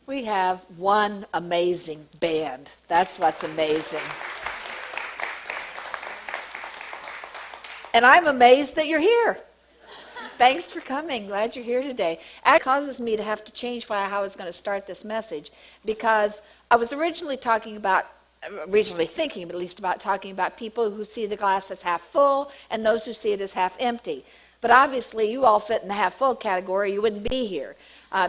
We have one amazing band. That's what's amazing. And I'm amazed that you're here. Thanks for coming. Glad you're here today. It causes me to have to change how I was going to start this message, because I was originally thinking at least about talking about people who see the glass as half full and those who see it as half empty. But obviously you all fit in the half full category. You wouldn't be here.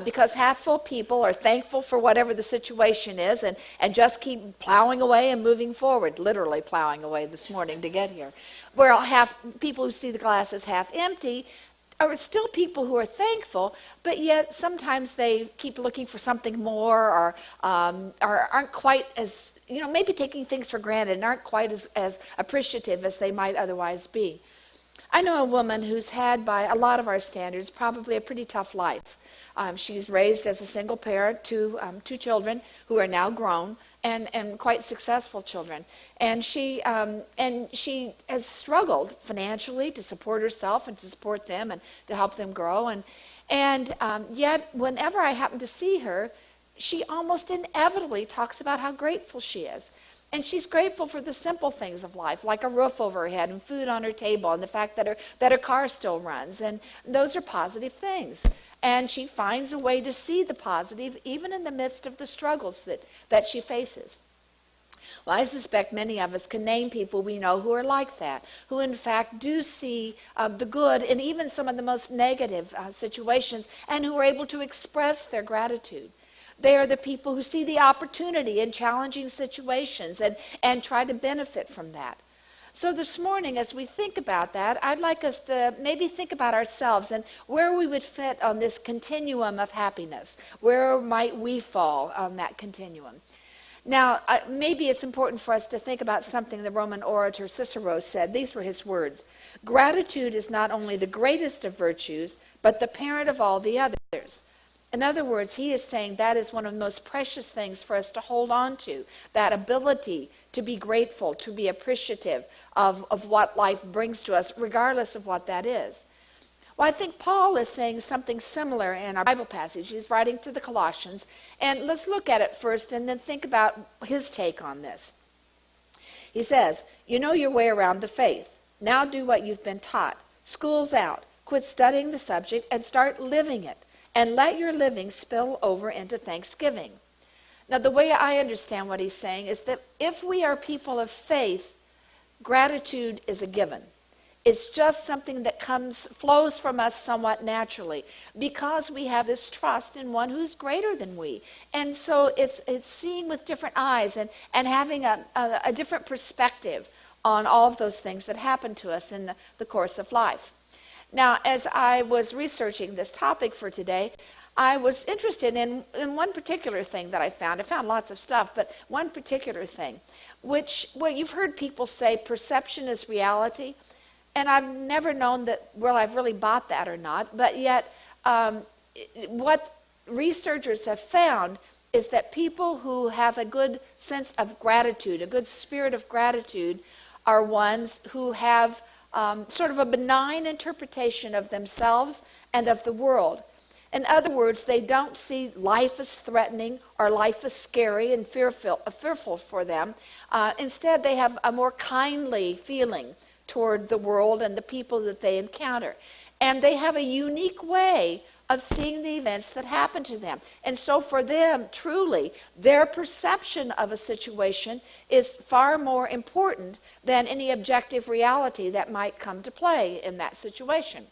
Because half full people are thankful for whatever the situation is and just keep plowing away and moving forward, literally plowing away this morning to get here. Where people who see the glass as half empty are still people who are thankful, but yet sometimes they keep looking for something more, or aren't quite as, maybe taking things for granted and aren't quite as appreciative as they might otherwise be. I know a woman who's had, by a lot of our standards, probably a pretty tough life. She's raised as a single parent two children who are now grown and quite successful children. And she has struggled financially to support herself and to support them and to help them grow. And yet, whenever I happen to see her, she almost inevitably talks about how grateful she is. And she's grateful for the simple things of life, like a roof over her head and food on her table and the fact that her car still runs. And those are positive things. And she finds a way to see the positive even in the midst of the struggles that she faces. Well, I suspect many of us can name people we know who are like that, who in fact do see the good in even some of the most negative situations, and who are able to express their gratitude. They are the people who see the opportunity in challenging situations and try to benefit from that. So this morning, as we think about that, I'd like us to maybe think about ourselves and where we would fit on this continuum of happiness. Where might we fall on that continuum? Now, maybe it's important for us to think about something the Roman orator Cicero said. These were his words: "Gratitude is not only the greatest of virtues, but the parent of all the others." In other words, he is saying that is one of the most precious things for us to hold on to, that ability to be grateful, to be appreciative of what life brings to us, regardless of what that is. Well, I think Paul is saying something similar in our Bible passage. He's writing to the Colossians, and let's look at it first and then think about his take on this. He says, "You know your way around the faith. Now do what you've been taught. School's out. Quit studying the subject and start living it. And let your living spill over into thanksgiving." Now, the way I understand what he's saying is that if we are people of faith, gratitude is a given. It's just something that flows from us somewhat naturally because we have this trust in one who's greater than we. And so it's seeing with different eyes and having a different perspective on all of those things that happen to us in the course of life. Now, as I was researching this topic for today, I was interested in one particular thing that I found. I found lots of stuff, but one particular thing, you've heard people say perception is reality, and I've never known I've really bought that or not, but yet what researchers have found is that people who have a good sense of gratitude, a good spirit of gratitude, are ones who have sort of a benign interpretation of themselves and of the world. In other words, they don't see life as threatening or life as scary and fearful for them. Instead, they have a more kindly feeling toward the world and the people that they encounter. And they have a unique way of seeing the events that happen to them. And so for them, truly, their perception of a situation is far more important than any objective reality that might come to play in that situation.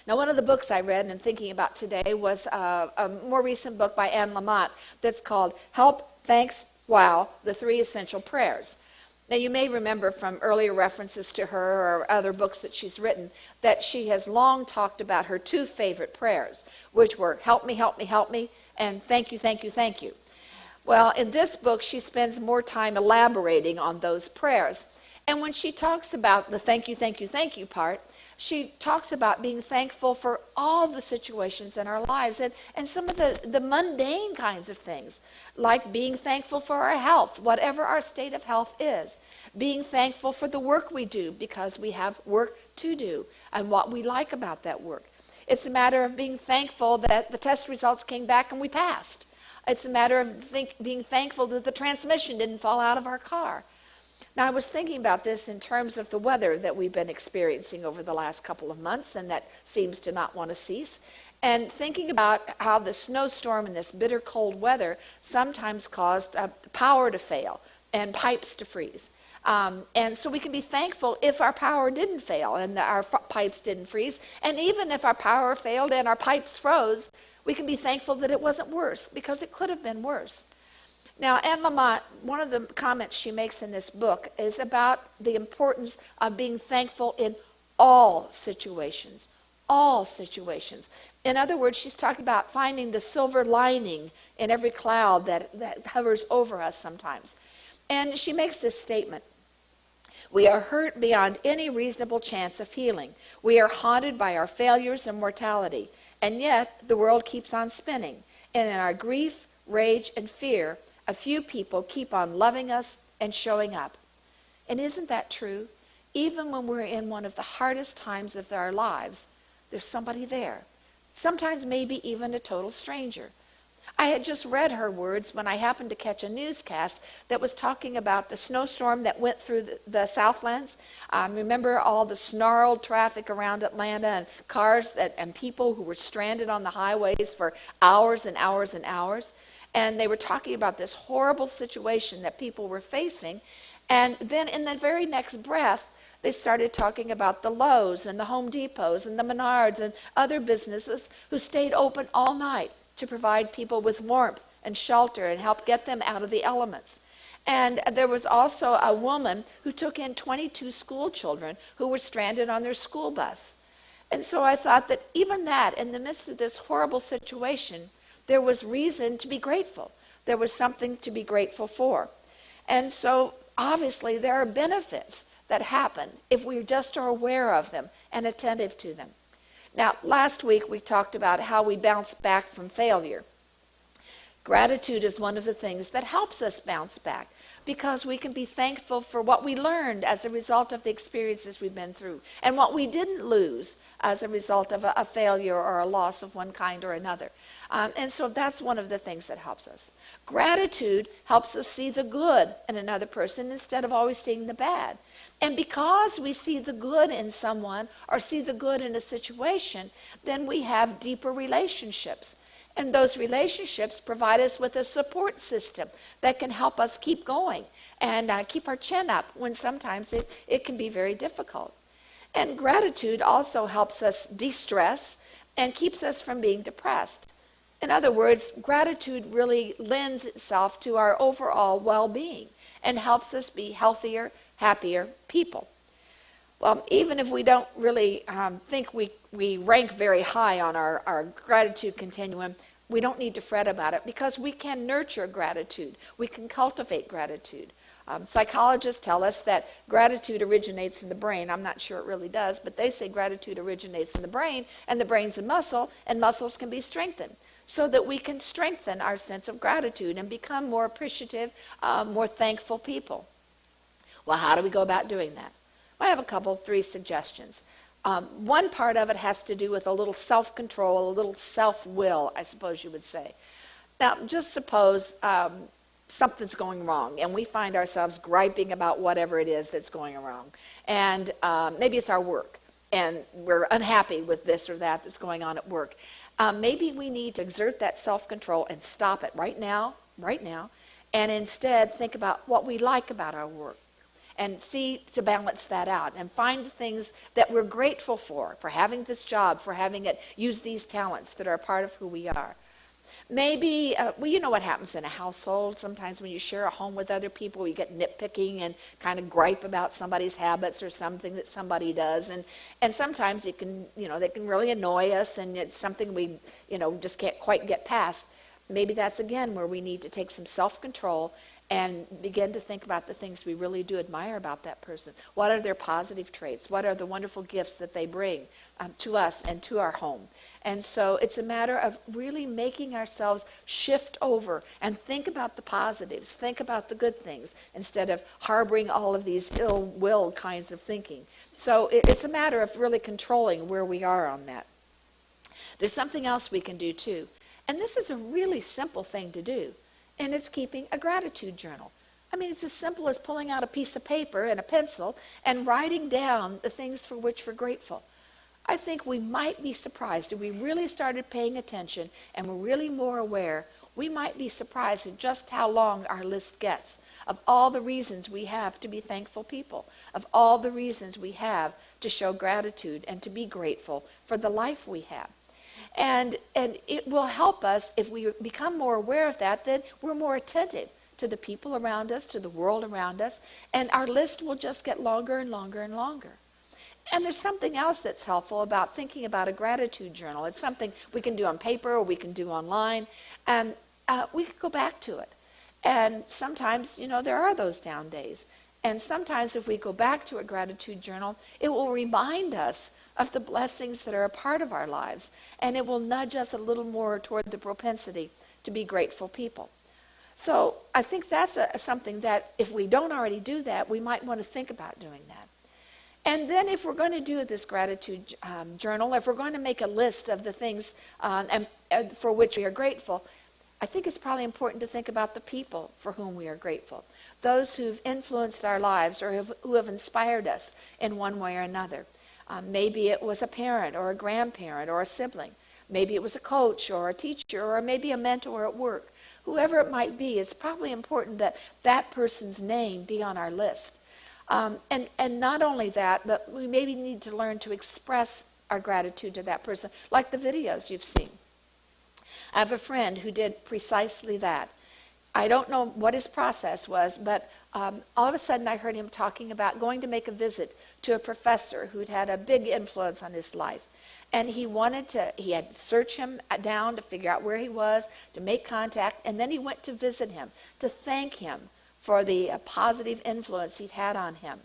Now, one of the books I read and thinking about today was a more recent book by Anne Lamott that's called Help, Thanks, Wow, The Three Essential Prayers. Now, you may remember from earlier references to her or other books that she's written that she has long talked about her two favorite prayers, which were help me, help me, help me, and thank you, thank you, thank you. Well, in this book, she spends more time elaborating on those prayers. And when she talks about the thank you part, she talks about being thankful for all the situations in our lives and some of the mundane kinds of things, like being thankful for our health, whatever our state of health is, being thankful for the work we do because we have work to do and what we like about that work. It's a matter of being thankful that the test results came back and we passed. It's a matter of being thankful that the transmission didn't fall out of our car. Now, I was thinking about this in terms of the weather that we've been experiencing over the last couple of months, and that seems to not want to cease. And thinking about how the snowstorm and this bitter cold weather sometimes caused power to fail and pipes to freeze. And so we can be thankful if our power didn't fail and our pipes didn't freeze. And even if our power failed and our pipes froze, we can be thankful that it wasn't worse, because it could have been worse. Now, Anne Lamott, one of the comments she makes in this book is about the importance of being thankful in all situations. All situations. In other words, she's talking about finding the silver lining in every cloud that hovers over us sometimes. And she makes this statement: we are hurt beyond any reasonable chance of healing. We are haunted by our failures and mortality. And yet, the world keeps on spinning. And in our grief, rage, and fear, a few people keep on loving us and showing up. And isn't that true? Even when we're in one of the hardest times of our lives, there's somebody there. Sometimes maybe even a total stranger. I had just read her words when I happened to catch a newscast that was talking about the snowstorm that went through the Southlands. Remember all the snarled traffic around Atlanta, and cars and people who were stranded on the highways for hours and hours and hours. And they were talking about this horrible situation that people were facing. And then in the very next breath, they started talking about the Lowe's and the Home Depots and the Menards and other businesses who stayed open all night to provide people with warmth and shelter and help get them out of the elements. And there was also a woman who took in 22 school children who were stranded on their school bus. And so I thought that even that, in the midst of this horrible situation, there was reason to be grateful. There was something to be grateful for. And so obviously there are benefits that happen if we just are aware of them and attentive to them. Now, last week we talked about how we bounce back from failure. Gratitude is one of the things that helps us bounce back, because we can be thankful for what we learned as a result of the experiences we've been through, and what we didn't lose as a result of a failure or a loss of one kind or another. And so that's one of the things that helps us. Gratitude helps us see the good in another person instead of always seeing the bad. And because we see the good in someone or see the good in a situation, then we have deeper relationships. And those relationships provide us with a support system that can help us keep going and keep our chin up when sometimes it can be very difficult. And gratitude also helps us de-stress and keeps us from being depressed. In other words, gratitude really lends itself to our overall well-being and helps us be healthier, happier people. Well, even if we don't really think we rank very high on our gratitude continuum, we don't need to fret about it, because we can nurture gratitude. We can cultivate gratitude. Psychologists tell us that gratitude originates in the brain. I'm not sure it really does, but they say gratitude originates in the brain, and the brain's a muscle, and muscles can be strengthened, so that we can strengthen our sense of gratitude and become more appreciative, more thankful people. Well, how do we go about doing that? I have three suggestions. One part of it has to do with a little self-control, a little self-will, I suppose you would say. Now, just suppose something's going wrong, and we find ourselves griping about whatever it is that's going wrong. And maybe it's our work, and we're unhappy with this or that that's going on at work. Maybe we need to exert that self-control and stop it right now, and instead think about what we like about our work, and see to balance that out, and find the things that we're grateful for having this job, for having it use these talents that are a part of who we are. Maybe, you know what happens in a household. Sometimes when you share a home with other people, you get nitpicking and kind of gripe about somebody's habits or something that somebody does. And sometimes it can, they can really annoy us, and it's something we, just can't quite get past. Maybe that's, again, where we need to take some self-control and begin to think about the things we really do admire about that person. What are their positive traits? What are the wonderful gifts that they bring to us and to our home? And so it's a matter of really making ourselves shift over and think about the positives, think about the good things, instead of harboring all of these ill will kinds of thinking. So it's a matter of really controlling where we are on that. There's something else we can do too, And this is a really simple thing to do, and it's keeping a gratitude journal. I mean, it's as simple as pulling out a piece of paper and a pencil and writing down the things for which we're grateful. I think we might be surprised if we really started paying attention and we're really more aware. We might be surprised at just how long our list gets of all the reasons we have to be thankful people, of all the reasons we have to show gratitude and to be grateful for the life we have. And it will help us if we become more aware of that, then we're more attentive to the people around us, to the world around us, and our list will just get longer and longer and longer. And there's something else that's helpful about thinking about a gratitude journal. It's something we can do on paper or we can do online, and we can go back to it. And sometimes, there are those down days. And sometimes if we go back to a gratitude journal, it will remind us of the blessings that are a part of our lives, and it will nudge us a little more toward the propensity to be grateful people. So I think that's something that if we don't already do that, we might want to think about doing that. And then if we're going to do this gratitude journal, if we're going to make a list of the things for which we are grateful, I think it's probably important to think about the people for whom we are grateful, those who've influenced our lives or who have inspired us in one way or another. Maybe it was a parent or a grandparent or a sibling. Maybe it was a coach or a teacher or maybe a mentor at work. Whoever it might be, it's probably important that that person's name be on our list. And not only that, but we maybe need to learn to express our gratitude to that person, like the videos you've seen. I have a friend who did precisely that. I don't know what his process was, but all of a sudden I heard him talking about going to make a visit to a professor who'd had a big influence on his life. And he had to search him down to figure out where he was, to make contact, and then he went to visit him, to thank him for the positive influence he'd had on him.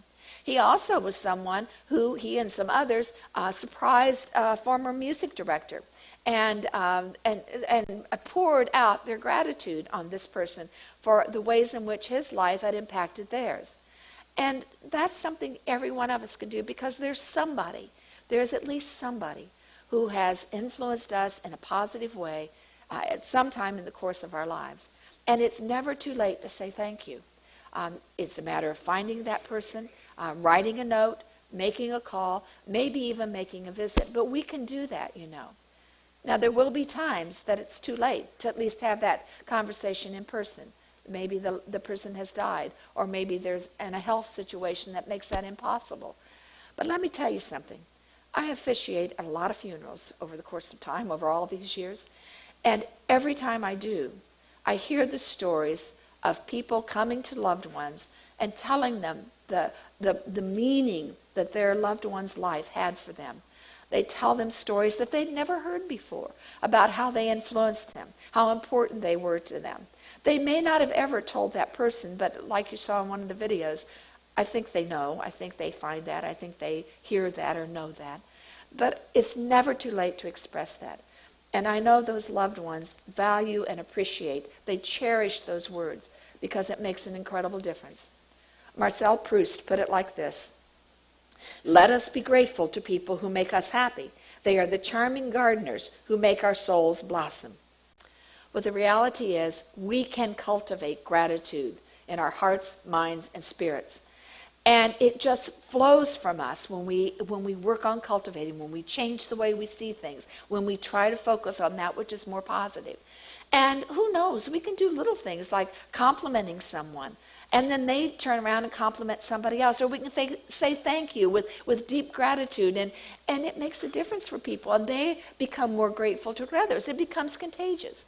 He also was someone who, he and some others, surprised a former music director and poured out their gratitude on this person for the ways in which his life had impacted theirs. And that's something every one of us can do, because there's at least somebody who has influenced us in a positive way at some time in the course of our lives. And it's never too late to say thank you. It's a matter of finding that person, writing a note, making a call, maybe even making a visit. But we can do that, Now, there will be times that it's too late to at least have that conversation in person. Maybe the person has died, or maybe there's a health situation that makes that impossible. But let me tell you something. I officiate at a lot of funerals over the course of time, over all these years, and every time I do, I hear the stories of people coming to loved ones and telling them the meaning that their loved one's life had for them. They tell them stories that they'd never heard before about how they influenced them, how important they were to them. They may not have ever told that person, but like you saw in one of the videos, I think they know, I think they find that, I think they hear that or know that. But it's never too late to express that. And I know those loved ones value and appreciate, they cherish those words because it makes an incredible difference. Marcel Proust put it like this: "Let us be grateful to people who make us happy. They are the charming gardeners who make our souls blossom." But the reality is, we can cultivate gratitude in our hearts, minds, and spirits. And it just flows from us when we work on cultivating, when we change the way we see things, when we try to focus on that which is more positive. And who knows, we can do little things like complimenting someone, and then they turn around and compliment somebody else. Or we can say thank you with deep gratitude, and it makes a difference for people, and they become more grateful to others. It becomes contagious.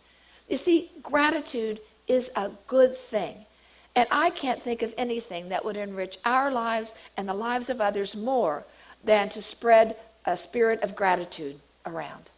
You see, gratitude is a good thing. And I can't think of anything that would enrich our lives and the lives of others more than to spread a spirit of gratitude around.